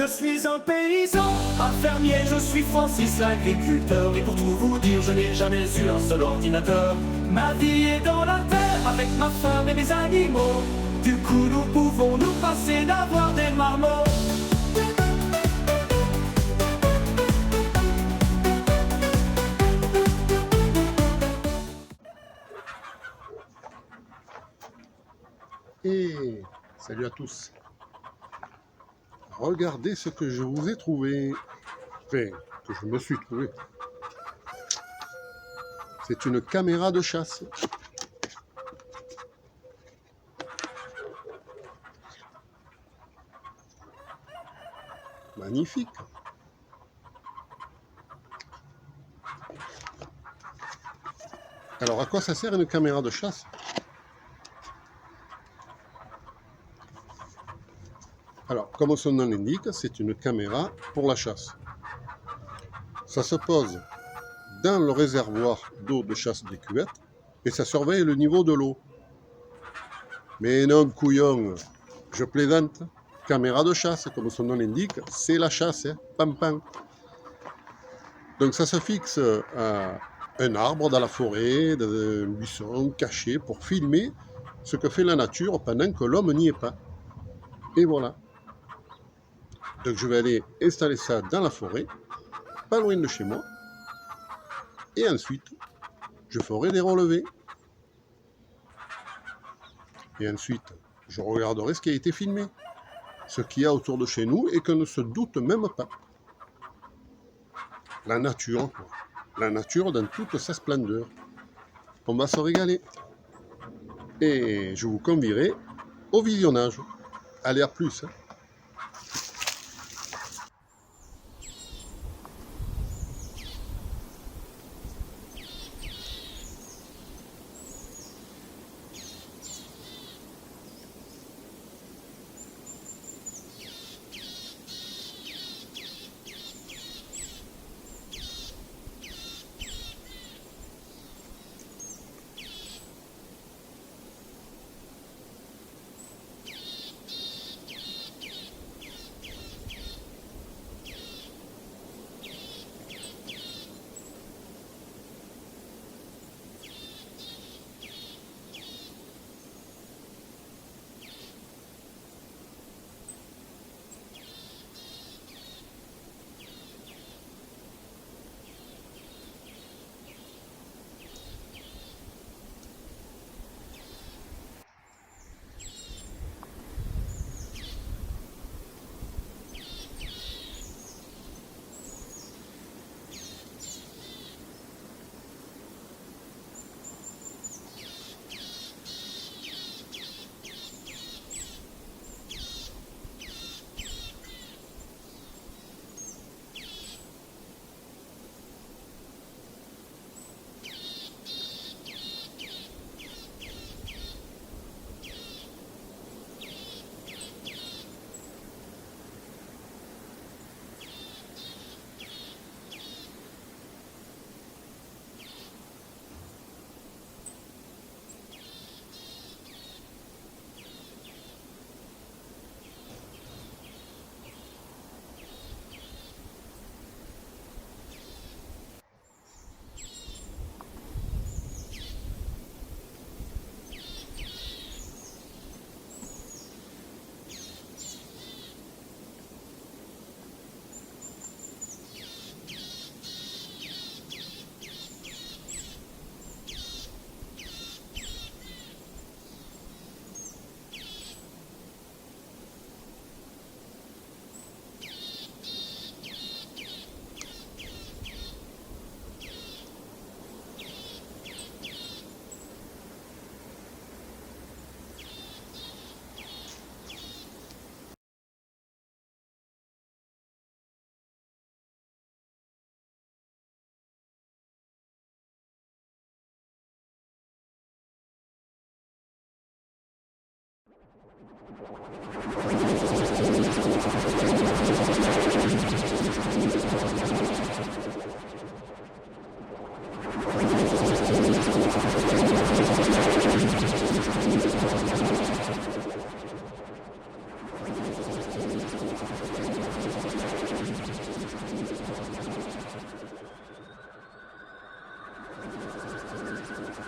je suis un paysan, un fermier, je suis Francis l'agriculteur. Et pour tout vous dire, je n'ai jamais eu un seul ordinateur. Ma vie est dans la terre, avec ma femme et mes animaux. Du coup nous pouvons nous passer d'avoir des marmots. Et salut à tous. Regardez ce que je vous ai trouvé. Enfin, que je me suis trouvé. C'est une caméra de chasse. Magnifique. Alors, à quoi ça sert une caméra de chasse ? Alors, comme son nom l'indique, c'est une caméra pour la chasse. Ça se pose dans le réservoir d'eau de chasse des cuvettes et ça surveille le niveau de l'eau. Mais non, couillon, je plaisante. Caméra de chasse, comme son nom l'indique, c'est la chasse, hein, pam pam. Donc ça se fixe à un arbre dans la forêt, dans un buisson caché pour filmer ce que fait la nature pendant que l'homme n'y est pas. Et voilà. Donc je vais aller installer ça dans la forêt, pas loin de chez moi. Et ensuite, je ferai des relevés. Et ensuite, je regarderai ce qui a été filmé, ce qu'il y a autour de chez nous et qu'on ne se doute même pas. La nature, quoi. La nature dans toute sa splendeur. On va se régaler. Et je vous convierai au visionnage. Allez, à plus.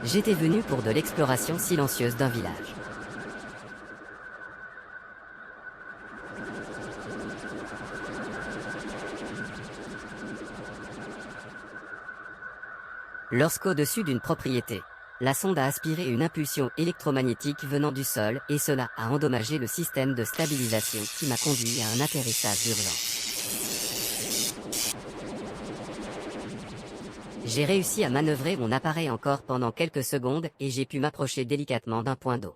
J'étais venu pour de l'exploration silencieuse d'un village. Lorsqu'au-dessus d'une propriété, la sonde a aspiré une impulsion électromagnétique venant du sol et cela a endommagé le système de stabilisation qui m'a conduit à un atterrissage d'urgence. J'ai réussi à manœuvrer mon appareil encore pendant quelques secondes et j'ai pu m'approcher délicatement d'un point d'eau.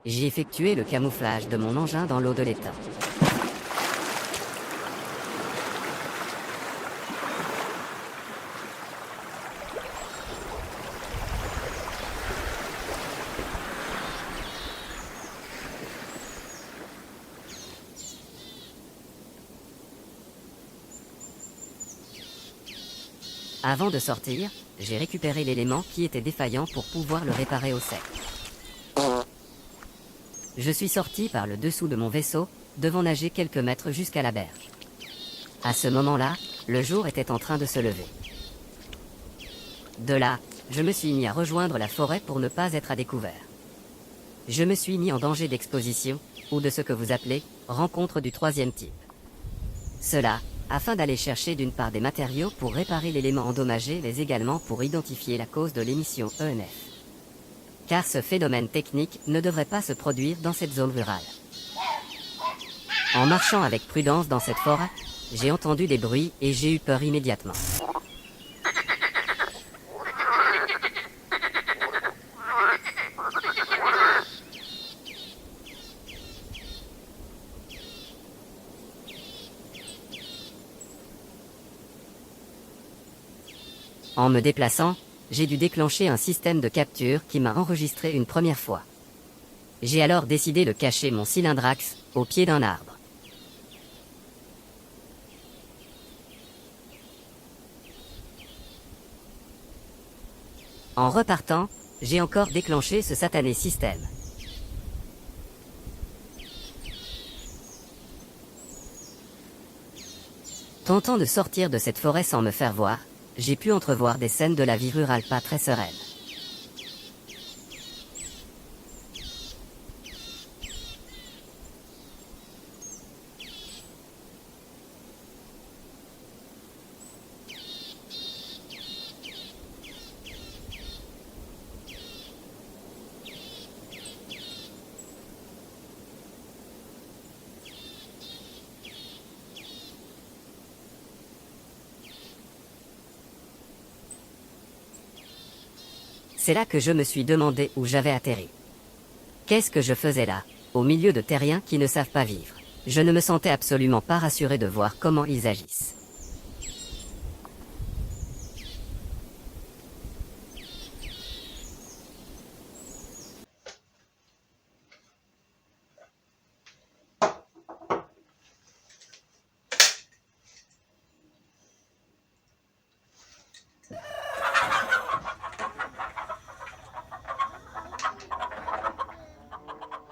J'ai effectué le camouflage de mon engin dans l'eau de l'étang. Avant de sortir, j'ai récupéré l'élément qui était défaillant pour pouvoir le réparer au sec. Je suis sorti par le dessous de mon vaisseau, devant nager quelques mètres jusqu'à la berge. À ce moment-là, le jour était en train de se lever. De là, je me suis mis à rejoindre la forêt pour ne pas être à découvert. Je me suis mis en danger d'exposition, ou de ce que vous appelez « rencontre du troisième type ». Cela, afin d'aller chercher d'une part des matériaux pour réparer l'élément endommagé mais également pour identifier la cause de l'émission ENF. Car ce phénomène technique ne devrait pas se produire dans cette zone rurale. En marchant avec prudence dans cette forêt, j'ai entendu des bruits et j'ai eu peur immédiatement. En me déplaçant, j'ai dû déclencher un système de capture qui m'a enregistré une première fois. J'ai alors décidé de cacher mon cylindre-axe au pied d'un arbre. En repartant, j'ai encore déclenché ce satané système. Tentant de sortir de cette forêt sans me faire voir, j'ai pu entrevoir des scènes de la vie rurale pas très sereines. C'est là que je me suis demandé où j'avais atterri. Qu'est-ce que je faisais là, au milieu de terriens qui ne savent pas vivre? Je ne me sentais absolument pas rassuré de voir comment ils agissent.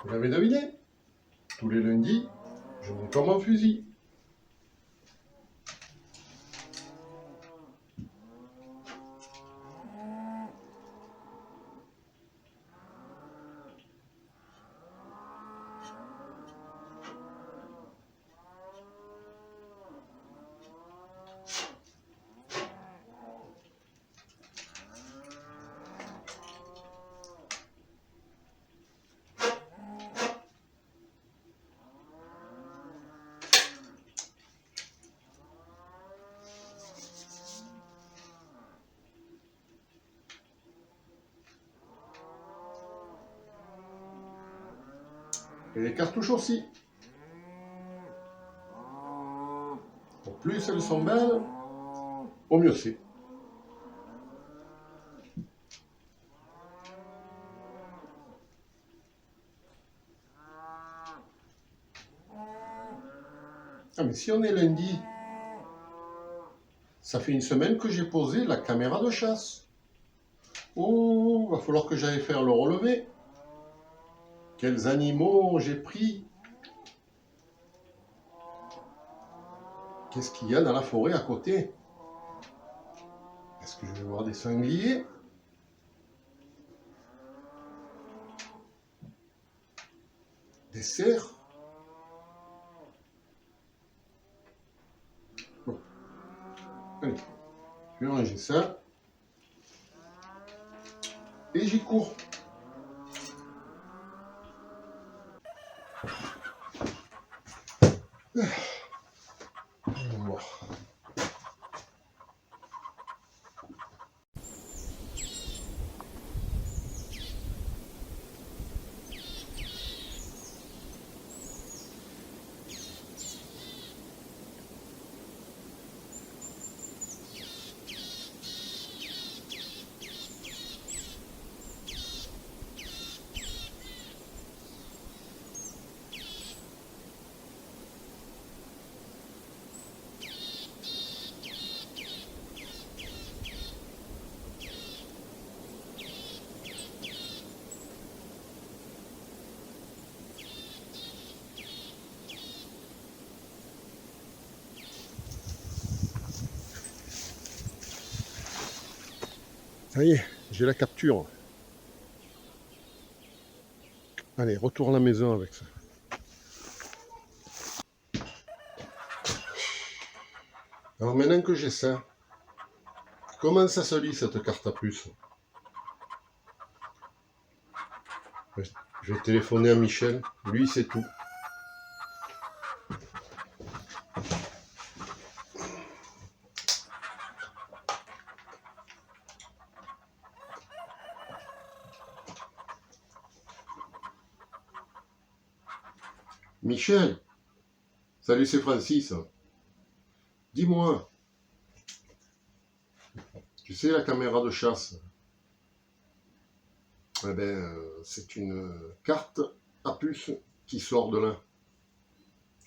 Vous l'avez deviné? Tous les lundis, je monte comme un fusil. Et les cartouches aussi. Au plus elles sont belles, au mieux c'est. Ah mais si on est lundi, ça fait une semaine que j'ai posé la caméra de chasse. Oh, va falloir que j'aille faire le relevé. Quels animaux j'ai pris? Qu'est-ce qu'il y a dans la forêt à côté? Est-ce que je vais voir des sangliers? dessert. Bon. Allez, je vais ranger ça. Et j'y cours. Bon. Ça y est, j'ai la capture. Allez, retour à la maison avec ça. Alors maintenant que j'ai ça, comment ça se lit cette carte à puce? Je vais téléphoner à Michel, lui c'est tout. Michel, salut, c'est Francis. Dis-moi, tu sais la caméra de chasse? Eh ben, c'est une carte à puce qui sort de là.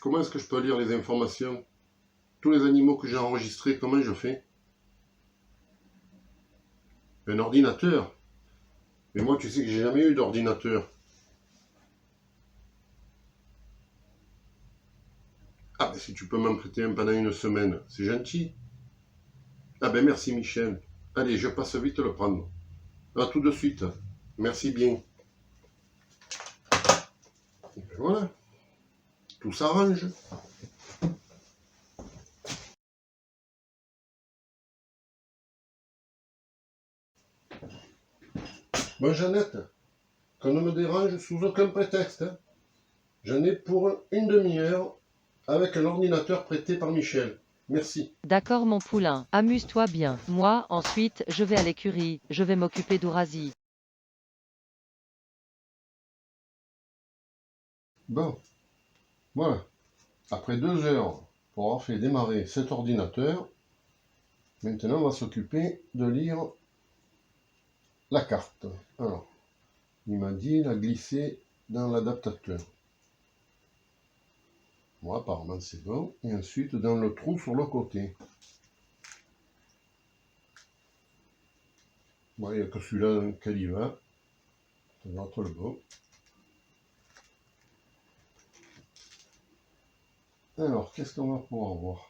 Comment est-ce que je peux lire les informations? Tous les animaux que j'ai enregistrés, comment je fais? Un ordinateur? Mais moi, tu sais que j'ai jamais eu d'ordinateur. Ah ben si tu peux m'en prêter un pendant une semaine, c'est gentil. Ah ben merci Michel. Allez, je passe vite le prendre. À tout de suite. Merci bien. Et ben voilà. Tout s'arrange. Bon Jeannette, qu'on ne me dérange sous aucun prétexte. Hein. J'en ai pour une demi-heure avec un ordinateur prêté par Michel. Merci. D'accord mon poulain, amuse-toi bien. Moi, ensuite, je vais à l'écurie, je vais m'occuper d'Ourasie. Bon, voilà. Après 2 heures pour avoir fait démarrer cet ordinateur, maintenant on va s'occuper de lire la carte. Alors, il m'a dit la glisser dans l'adaptateur. Bon, apparemment c'est bon. Et ensuite dans le trou sur le côté. Bon, il n'y a que celui-là dans lequel il va. Ça va être le bon. Alors, qu'est-ce qu'on va pouvoir voir?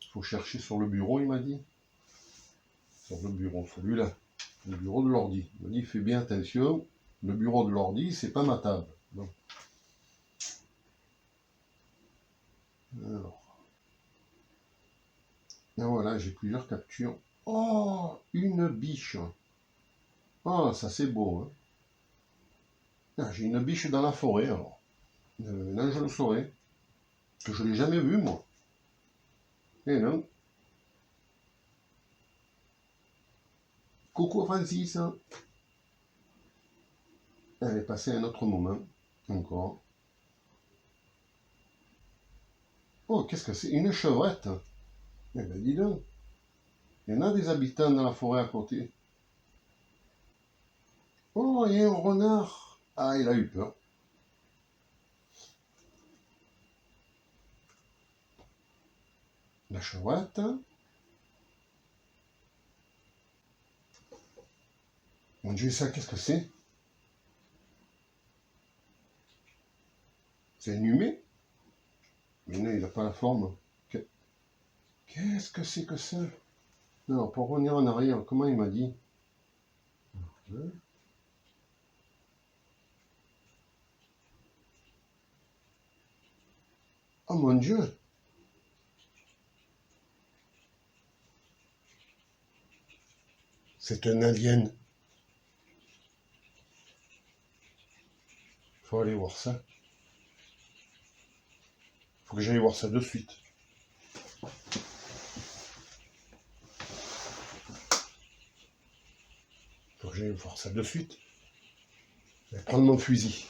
Il faut chercher sur le bureau, il m'a dit. Sur le bureau, celui-là. Le bureau de l'ordi. Il m'a dit, fais bien attention. Le bureau de l'ordi, c'est pas ma table. Bon. Alors. Et voilà, j'ai plusieurs captures. Oh, une biche. Ah, ça c'est beau. Hein. Ah, j'ai une biche dans la forêt, alors. Maintenant, je le saurai. Que je ne l'ai jamais vue, moi. Eh non. Coucou Francis. Elle est passée un autre moment. Encore. Oh, qu'est-ce que c'est? Une chevrette. Eh ben, dis donc. Il y en a des habitants dans la forêt à côté. Oh, il y a un renard. Ah, il a eu peur. La chevrette. Mon Dieu, ça, qu'est-ce que c'est? C'est un humain? Mais non, il n'a pas la forme. Qu'est-ce que c'est que ça? Non, pour revenir en arrière, comment il m'a dit? Oh mon Dieu! C'est un alien. Faut aller voir ça. Faut que j'aille voir ça de suite. Faut que j'aille voir ça de suite. Je vais prendre mon fusil.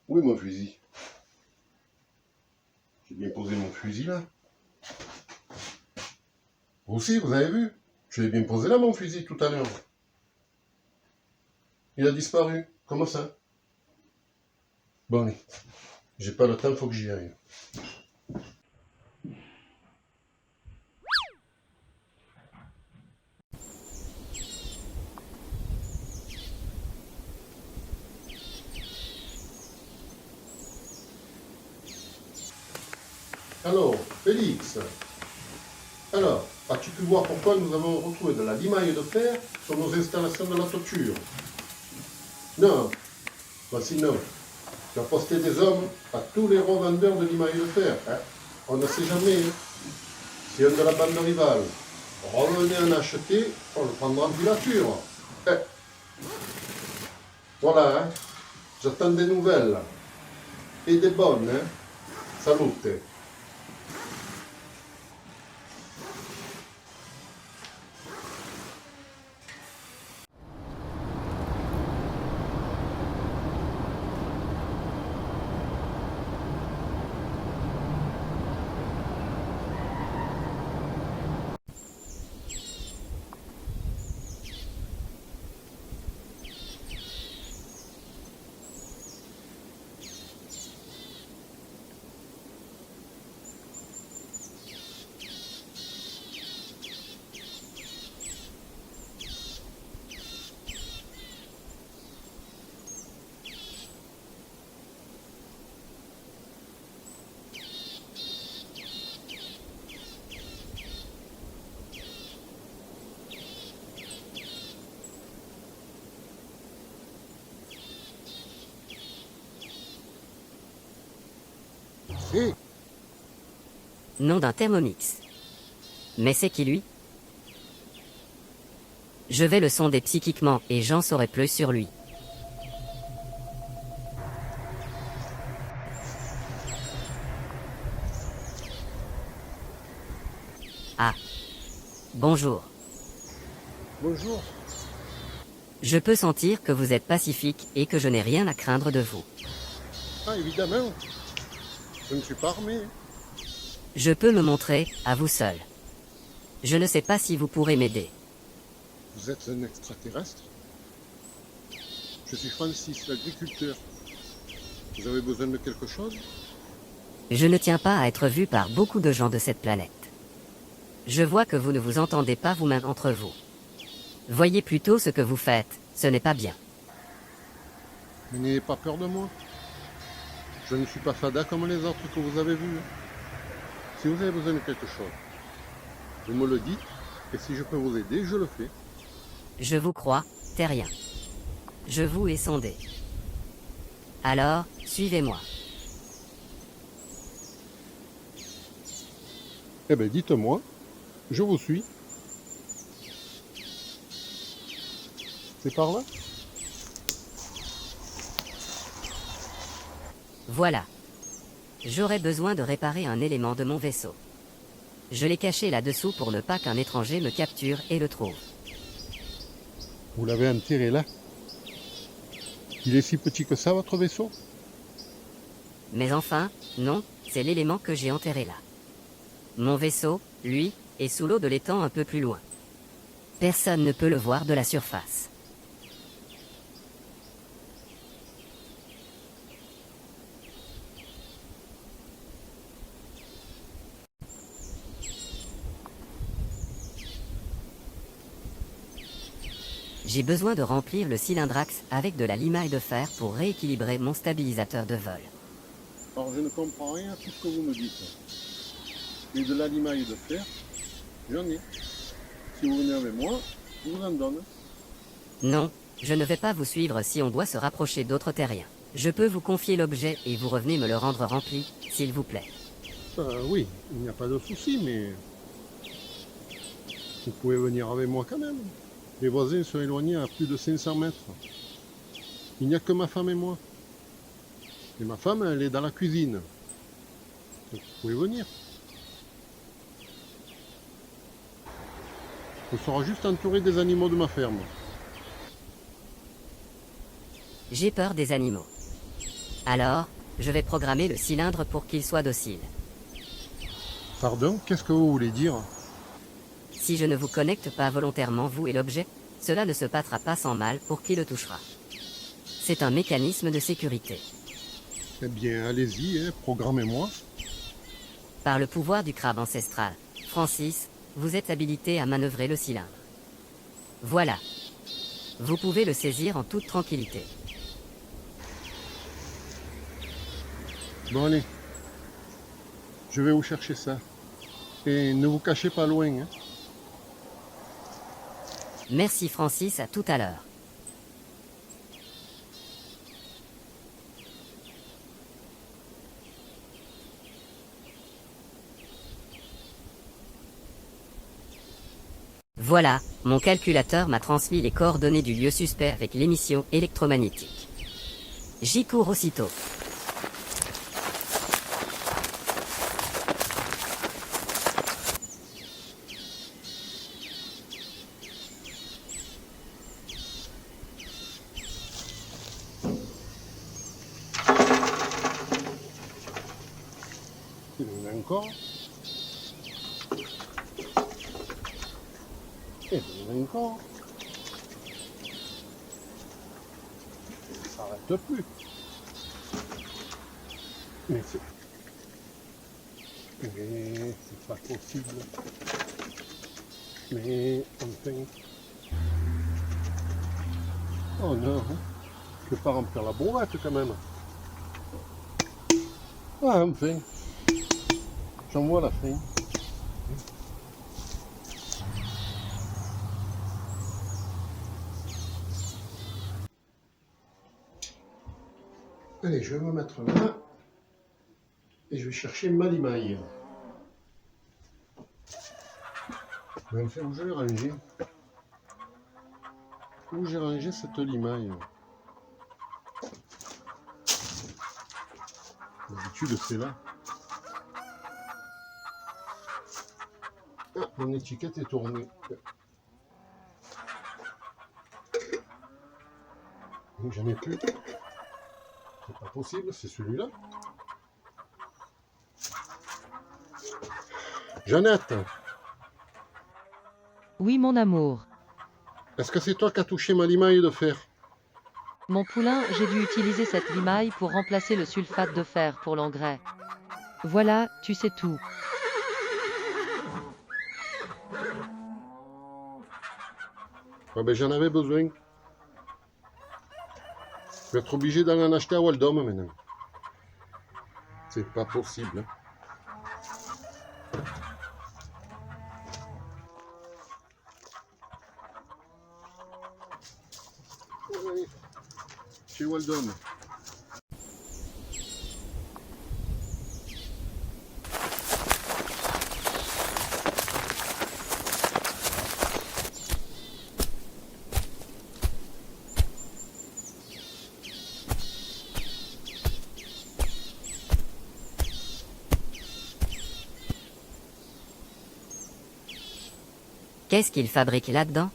Où est mon fusil? J'ai bien posé mon fusil là. Vous aussi, vous avez vu? Je l'ai bien posé là mon fusil tout à l'heure. Il a disparu. Comment ça? Bon, allez. J'ai pas le temps, faut que j'y aille. Alors, Félix, alors, as-tu pu voir pourquoi nous avons retrouvé de la limaille de fer sur nos installations de la toiture? Non, voici non. Tu as posté des hommes à tous les revendeurs de limaille de fer. Hein? On ne sait jamais. Hein? Si un de la bande rivale revenait en acheter, on le prendra en filature. Hein? Voilà, hein? J'attends des nouvelles. Et des bonnes. Hein? Salute. Et Nom d'un Thermomix. Mais c'est qui lui? Je vais le sonder psychiquement et j'en saurai plus sur lui. Ah. Bonjour. bonjour. Je peux sentir que vous êtes pacifique et que je n'ai rien à craindre de vous. Ah, évidemment. Je ne suis pas armé. Je peux me montrer à vous seul. Je ne sais pas si vous pourrez m'aider. Vous êtes un extraterrestre? Je suis Francis, l'agriculteur. Vous avez besoin de quelque chose? Je ne tiens pas à être vu par beaucoup de gens de cette planète. Je vois que vous ne vous entendez pas vous-même entre vous. Voyez plutôt ce que vous faites, ce n'est pas bien. Mais n'ayez pas peur de moi. Je ne suis pas fada comme les autres que vous avez vus. Si vous avez besoin de quelque chose, vous me le dites, et si je peux vous aider, je le fais. Je vous crois, terrien. Je vous ai sondé. Alors, suivez-moi. Eh bien, dites-moi, je vous suis. C'est par là? Voilà. J'aurais besoin de réparer un élément de mon vaisseau. Je l'ai caché là-dessous pour ne pas qu'un étranger me capture et le trouve. Vous l'avez enterré là. Il est si petit que ça, votre vaisseau? Mais enfin, non, c'est l'élément que j'ai enterré là. Mon vaisseau, lui, est sous l'eau de l'étang un peu plus loin. Personne ne peut le voir de la surface. J'ai besoin de remplir le cylindrax avec de la limaille de fer pour rééquilibrer mon stabilisateur de vol. Alors, je ne comprends rien à tout ce que vous me dites. Mais de la limaille de fer, j'en ai. Si vous venez avec moi, je vous en donne. Non, Je ne vais pas vous suivre si on doit se rapprocher d'autres terriens. Je peux vous confier l'objet et vous revenez me le rendre rempli, s'il vous plaît. Oui, il n'y a pas de souci, mais vous pouvez venir avec moi quand même. Les voisins sont éloignés à plus de 500 mètres. Il n'y a que ma femme et moi. Et ma femme, elle est dans la cuisine. Donc vous pouvez venir. On sera juste entouré des animaux de ma ferme. J'ai peur des animaux. Alors, je vais programmer le cylindre pour qu'il soit docile. Pardon, qu'est-ce que vous voulez dire? Si je ne vous connecte pas volontairement vous et l'objet, cela ne se passera pas sans mal pour qui le touchera. C'est un mécanisme de sécurité. Eh bien, allez-y, hein, programmez-moi. Par le pouvoir du crabe ancestral, Francis, vous êtes habilité à manœuvrer le cylindre. Voilà. Vous pouvez le saisir en toute tranquillité. Bon, allez. Je vais vous chercher ça. Et ne vous cachez pas loin, hein. Merci Francis, à tout à l'heure. Voilà, mon calculateur m'a transmis les coordonnées du lieu suspect avec l'émission électromagnétique. J'y cours aussitôt. Il y en a encore. Et il y en a encore. Ça s'arrête plus. Mais c'est pas possible. Mais enfin. Oh non. Je peux pas remplir la boîte quand même. Ah enfin. J'en vois la fin. Allez, je vais me mettre là et je vais chercher ma limaille. Mais enfin, où je l'ai rangée? Où j'ai rangé cette limaille? D'habitude, c'est là. Ah, mon étiquette est tournée. J'en ai plus. C'est pas possible, c'est celui-là. Jeannette, Oui, mon amour. est-ce que c'est toi qui as touché ma limaille de fer? Mon poulain, j'ai dû utiliser cette limaille pour remplacer le sulfate de fer pour l'engrais. Voilà, tu sais tout. Ah ben, j'en avais besoin. Je vais être obligé d'aller en acheter à Waldom maintenant. C'est pas possible. Hein. Allez, chez Waldom. Qu'est-ce qu'il fabrique là-dedans?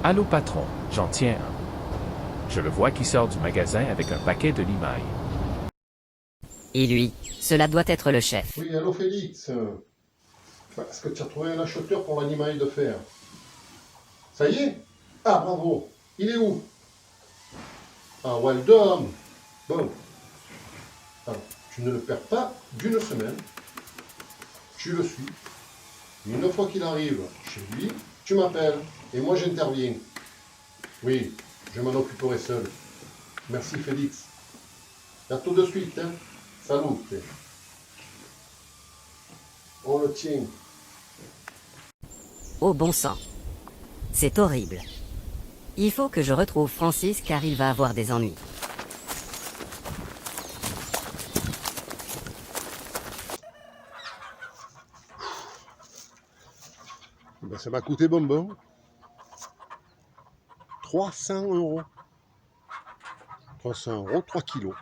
Allô patron, j'en tiens un. Je le vois qui sort du magasin avec un paquet de limailles. Et lui, cela doit être le chef. Oui, allô Félix. Est-ce que tu as trouvé un acheteur pour l'animal de fer? Ça y est? Ah, bravo. Il est où? Ah, well done. Bon. Alors, tu ne le perds pas d'une semaine. Tu le suis. Une fois qu'il arrive chez lui, tu m'appelles. Et moi, j'interviens. Oui, je m'en occuperai seul. Merci Félix. À tout de suite. Hein. Salut. On le tient. Oh bon sang. C'est horrible. Il faut que je retrouve Francis car il va avoir des ennuis. Ben, ça m'a coûté bonbon. 300 €. 300 €, 3 kilos.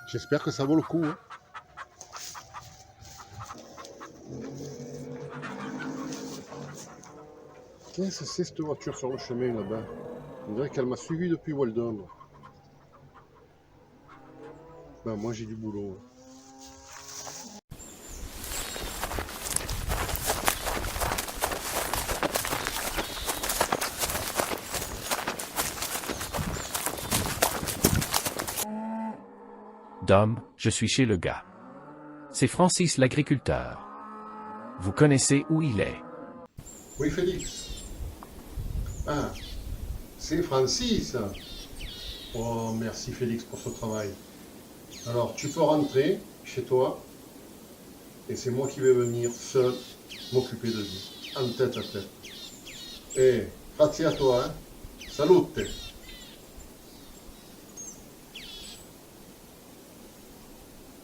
J'espère que ça vaut le coup. Hein. Qu'est-ce que c'est cette voiture sur le chemin là-bas? On dirait qu'elle m'a suivi depuis Waldom. Ben, moi j'ai du boulot. Dom, je suis chez le gars. C'est Francis l'agriculteur. Vous connaissez où il est? Oui, Félix. Ah, c'est Francis. Oh, merci Félix pour ce travail. Alors, tu peux rentrer chez toi. Et c'est moi qui vais venir seul m'occuper de lui. En tête à tête. Eh, grazie à toi, hein. Salute.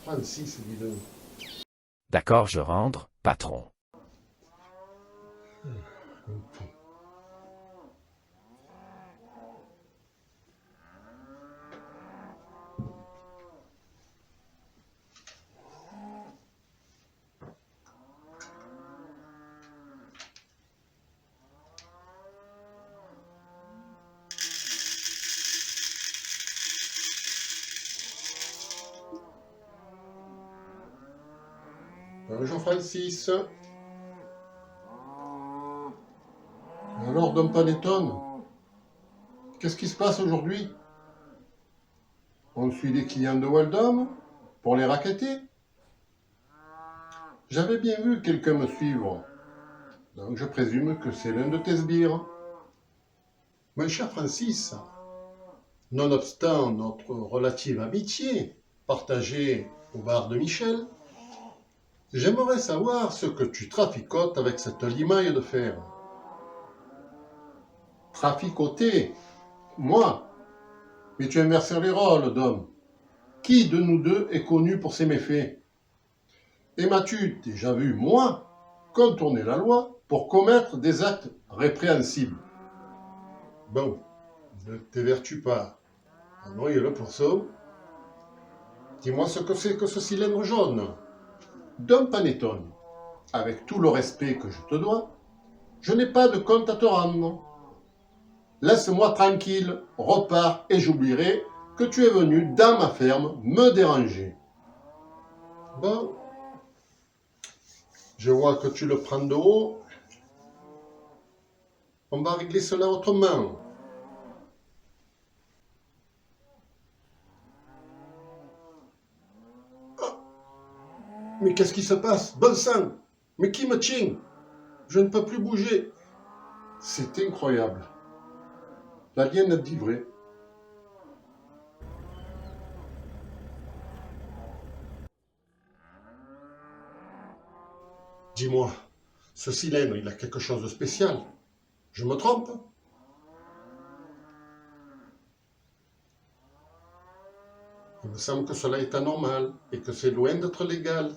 Francis, dis donc. D'accord, je rentre, patron. Bonjour Francis. Alors, Dom Panettone, qu'est-ce qui se passe aujourd'hui? On suit des clients de Waldom pour les racketter? J'avais bien vu quelqu'un me suivre, donc je présume que c'est l'un de tes sbires. Mon cher Francis, nonobstant notre relative amitié partagée au bar de Michel, j'aimerais savoir ce que tu traficotes avec cette limaille de fer. Traficoter? Moi? Mais tu inverses les rôles, Dom. Qui de nous deux est connu pour ses méfaits? Et m'as-tu déjà vu, moi, contourner la loi pour commettre des actes répréhensibles? Bon, ne t'évertue pas à noyer le poisson. Dis-moi ce que c'est que ce cylindre jaune. Dom Panettone, avec tout le respect que je te dois, je n'ai pas de compte à te rendre. Laisse-moi tranquille, repars et j'oublierai que tu es venu dans ma ferme me déranger. Bon, je vois que tu le prends de haut. On va régler cela autrement. Mais qu'est-ce qui se passe? Bon sang! Mais qui me tient? Je ne peux plus bouger. C'est incroyable. L'alien a dit vrai. Dis-moi, ce cylindre, il a quelque chose de spécial. Je me trompe? Il me semble que cela est anormal et que c'est loin d'être légal.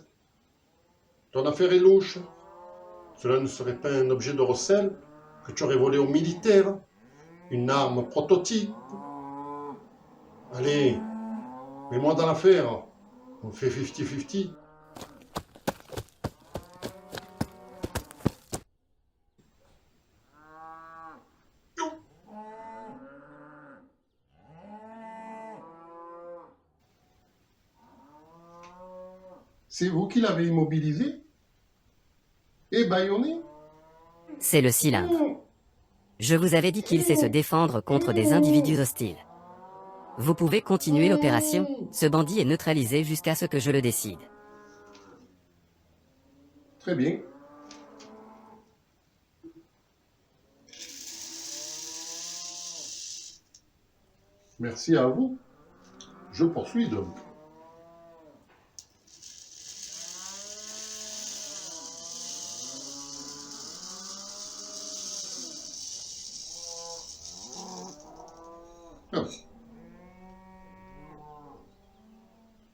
Ton affaire est louche. Cela ne serait pas un objet de recel que tu aurais volé aux militaires? Une arme prototype? Allez, mets-moi dans l'affaire. On fait 50-50. C'est vous qui l'avez immobilisé et bâillonné? C'est le cylindre. Je vous avais dit qu'il sait se défendre contre des individus hostiles. Vous pouvez continuer l'opération, ce bandit est neutralisé jusqu'à ce que je le décide. Très bien. Merci à vous. Je poursuis donc. Ah.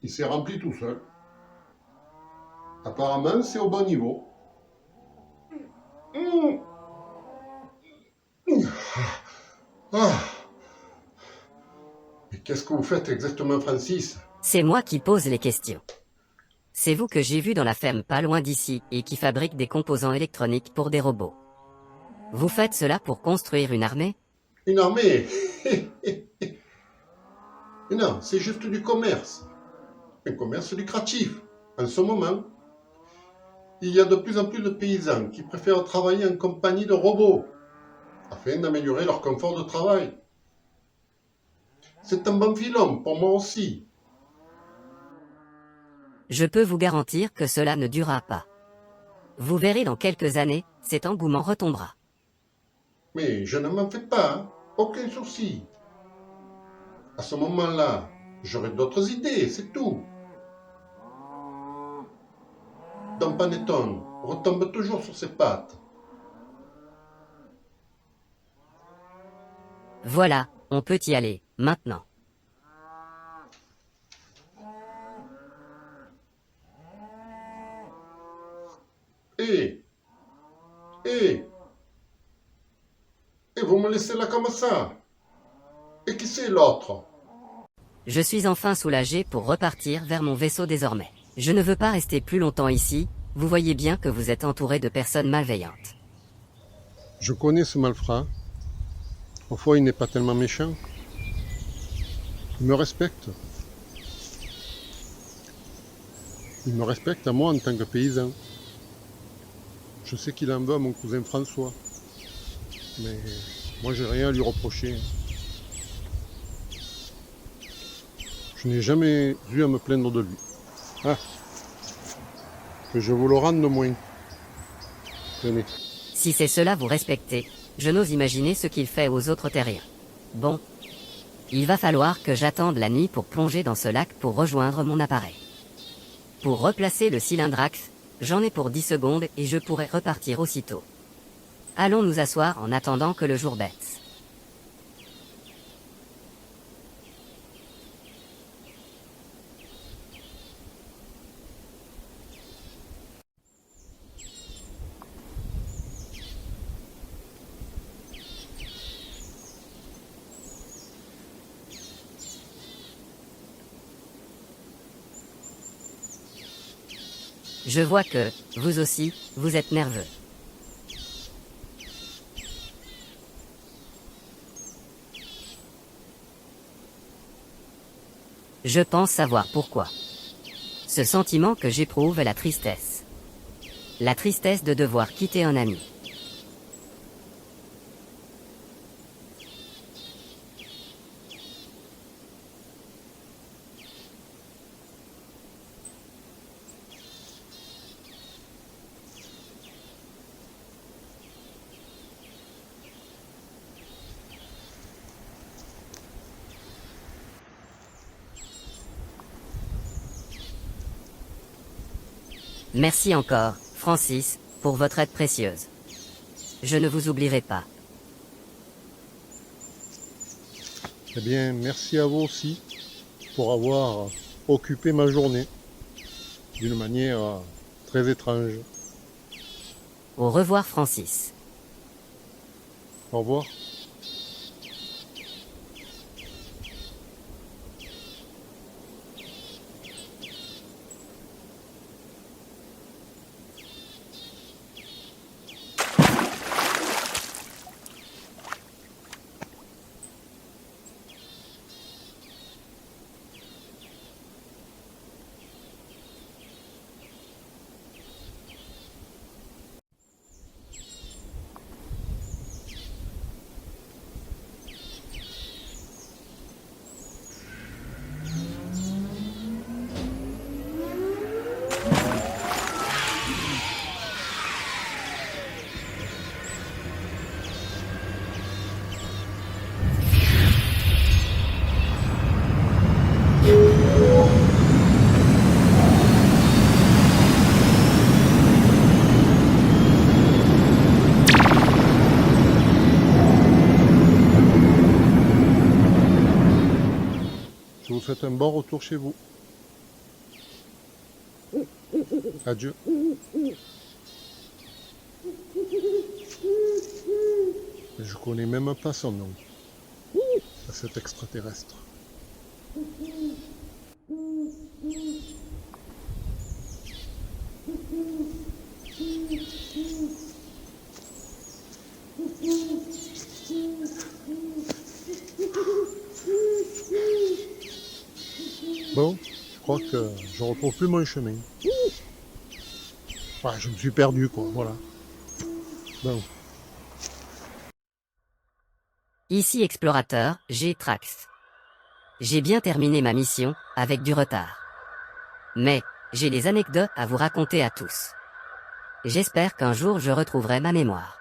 Il s'est rempli tout seul. Apparemment, c'est au bon niveau. Ah. Mais qu'est-ce que vous faites exactement, Francis? C'est moi qui pose les questions. C'est vous que j'ai vu dans la ferme pas loin d'ici et qui fabrique des composants électroniques pour des robots. Vous faites cela pour construire une armée? Une armée? Mais non, c'est juste du commerce. Un commerce lucratif, en ce moment. Il y a de plus en plus de paysans qui préfèrent travailler en compagnie de robots, afin d'améliorer leur confort de travail. C'est un bon filon pour moi aussi. Je peux vous garantir que cela ne durera pas. Vous verrez dans quelques années, cet engouement retombera. Mais je ne m'en fais pas, hein. Aucun souci. À ce moment-là, j'aurai d'autres idées, c'est tout. Don Panettone retombe toujours sur ses pattes. Voilà, on peut y aller, maintenant. Et vous me laissez là comme ça? Et qui c'est l'autre? Je suis enfin soulagé pour repartir vers mon vaisseau désormais. Je ne veux pas rester plus longtemps ici, vous voyez bien que vous êtes entouré de personnes malveillantes. Je connais ce malfrat. Parfois, il n'est pas tellement méchant. Il me respecte. Il me respecte à moi en tant que paysan. Je sais qu'il en veut à mon cousin François. Mais moi, j'ai rien à lui reprocher. Je n'ai jamais eu à me plaindre de lui. Ah, que je vous le rende de moins. Tenez. Si c'est cela vous respectez, je n'ose imaginer ce qu'il fait aux autres terriens. Bon. Il va falloir que j'attende la nuit pour plonger dans ce lac pour rejoindre mon appareil. Pour replacer le cylindre axe, j'en ai pour 10 secondes et je pourrai repartir aussitôt. Allons nous asseoir en attendant que le jour baisse. Je vois que, vous aussi, vous êtes nerveux. Je pense savoir pourquoi. Ce sentiment que j'éprouve est la tristesse. La tristesse de devoir quitter un ami. Merci encore, Francis, pour votre aide précieuse. Je ne vous oublierai pas. Eh bien, merci à vous aussi pour avoir occupé ma journée d'une manière très étrange. Au revoir, Francis. Au revoir. Je vous souhaite un bon retour chez vous. Adieu. Je connais même pas son nom, à cet extraterrestre. Bon, je crois que je retrouve plus mon chemin. Ouais, je me suis perdu, quoi, voilà. Bon. Ici explorateur, G. Trax. J'ai bien terminé ma mission, avec du retard. Mais, j'ai des anecdotes à vous raconter à tous. J'espère qu'un jour je retrouverai ma mémoire.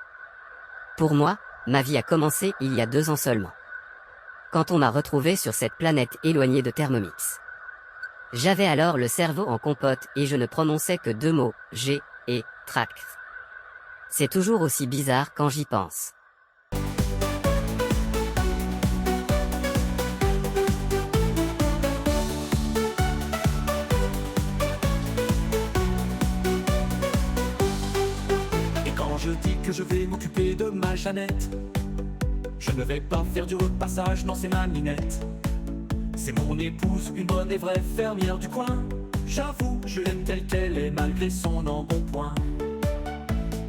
Pour moi, ma vie a commencé il y a 2 ans seulement. Quand on m'a retrouvé sur cette planète éloignée de Thermomix. J'avais alors le cerveau en compote et je ne prononçais que 2 mots, G et Trax. C'est toujours aussi bizarre quand j'y pense. Et quand je dis que je vais m'occuper de ma Jeannette, je ne vais pas faire du repassage, non c'est ma Ninette. C'est mon épouse, une bonne et vraie fermière du coin. J'avoue, je l'aime telle qu'elle est malgré son embonpoint.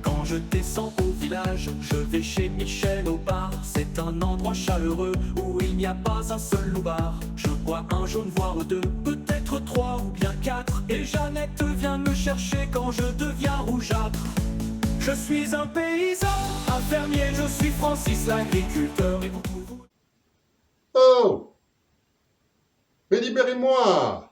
Quand je descends au village, je vais chez Michel au bar. C'est un endroit chaleureux où il n'y a pas un seul loupard. Je bois un jaune voire 2, peut-être 3 ou bien 4. Et Jeannette vient me chercher quand je deviens rougeâtre. Je suis un paysan, un fermier, je suis Francis l'agriculteur. Et pour tout vous... Oh! Mais libérez-moi!